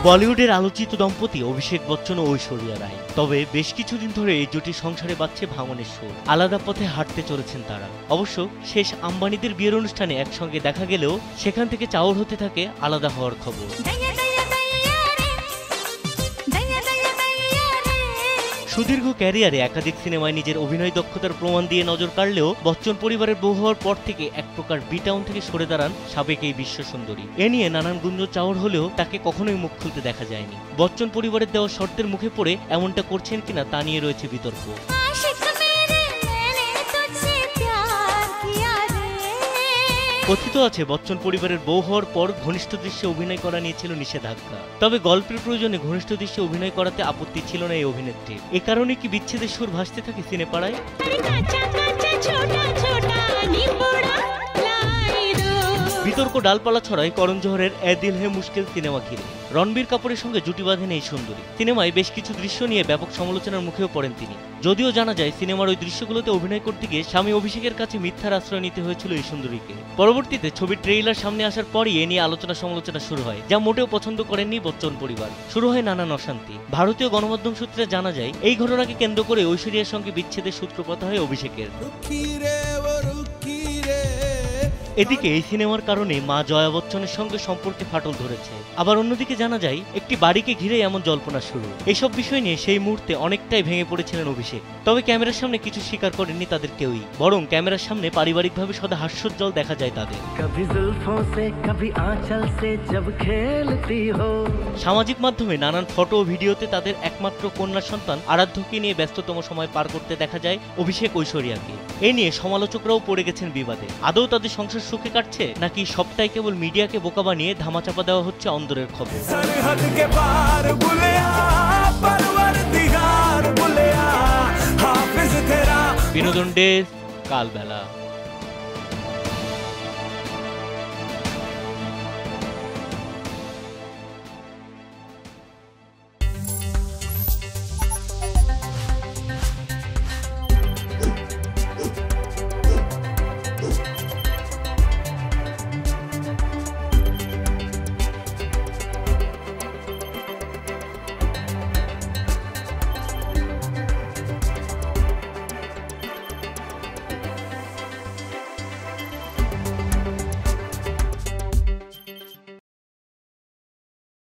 বলিউডের আলোচিত দম্পতি অভিষেক বচ্চন ও ঐশ্বরিয়া রায়। তবে বেশ কিছুদিন ধরে এই জুটির সংসারে বাজছে ভাঙনের সুর। আলাদা পথে হাঁটতে চলেছেন তারা। অবশ্য শেষ আম্বানিদের বিয়ের অনুষ্ঠানে একসঙ্গে দেখা গেলেও সেখান থেকে চাউর হতে থাকে আলাদা হওয়ার খবর। সুদীর্ঘ ক্যারিয়ারে একাধিক সিনেমায় নিজের অভিনয় দক্ষতার প্রমাণ দিয়ে নজর কাড়লেও বচ্চন পরিবারের বউ হওয়ার পর থেকে এক প্রকার বি-টাউন থেকে সরে দাঁড়ান সাবেক এই বিশ্ব সুন্দরী। এ নিয়ে নানান গুঞ্জন চাওয়ার হলেও তাকে কখনোই মুখ খুলতে দেখা যায়নি। বচ্চন পরিবারের দেওয়া শর্তের মুখে পড়ে এমনটা করছেন কিনা তা নিয়ে রয়েছে বিতর্ক। কথিত আছে বচ্চন পরিবারের বউ হওয়ার পর ঘনিষ্ঠ দৃশ্যে অভিনয় করা নিয়েছিল নিষেধাজ্ঞা। তবে গল্পের প্রয়োজনে ঘনিষ্ঠ দৃশ্যে অভিনয় করাতে আপত্তি ছিল না এই অভিনেত্রীর। এ কারণে কি বিচ্ছেদের সুর ভাসতে থাকে সিনেপাড়ায়? বিতর্ক ডালপালা ছড়ায় করণ জোহরের এ দিল হে মুশকিল সিনেমা ঘিরে। রণবীর কাপুরের সঙ্গে জুটি বাঁধেন এই সুন্দরী। সিনেমায় বেশ কিছু দৃশ্য নিয়ে ব্যাপক সমালোচনার মুখেও পড়েন তিনি। যদিও জানা যায় সিনেমার ওই দৃশ্যগুলোতে অভিনয় করতে গিয়ে স্বামী অভিষেকের কাছে মিথ্যার আশ্রয় নিতে হয়েছিল এই সুন্দরীকে। পরবর্তীতে ছবির ট্রেইলার সামনে আসার পরই এ নিয়ে আলোচনা সমালোচনা শুরু হয়, যা মোটেও পছন্দ করেননি বচ্চন পরিবার। শুরু হয় নানান অশান্তি। ভারতীয় গণমাধ্যম সূত্রে জানা যায় এই ঘটনাকে কেন্দ্র করে ঐশ্বরিয়ার সঙ্গে বিচ্ছেদের সূত্রপাত হয় অভিষেকের। এদিকে এই সিনেমার কারণে মা জয়া বচ্চনের সঙ্গে সম্পর্কে ফাটল ধরেছে। আবার অন্যদিকে জানা যায় একটি বাড়িকে ঘিরে এমন জল্পনা শুরু। এইসব বিষয় নিয়ে সেই মুহূর্তে অনেকটাই ভেঙে পড়েছিলেন অভিষেক। তবে ক্যামেরার সামনে কিছু স্বীকার করেননি তাদের কেউই, বরং ক্যামেরার সামনে পারিবারিকভাবে সদা হাস্যোজ্জ্বল দেখা যায় তাদের। সামাজিক মাধ্যমে নানান ফটো ও ভিডিওতে তাদের একমাত্র কন্যা সন্তান আরাধ্যকে নিয়ে ব্যস্ততম সময় পার করতে দেখা যায় অভিষেক ঐশ্বরিয়াকে। এ নিয়ে সমালোচকরাও পড়ে গেছেন বিবাদে। আদৌ তাদের সংসার সুখে কাটছে, নাকি সবটাই কেবল মিডিয়াকে বোকা বানিয়ে ধামাচাপা দেওয়া হচ্ছে অন্দরের খবর? বিনোদন ডেস্ক, কালবেলা।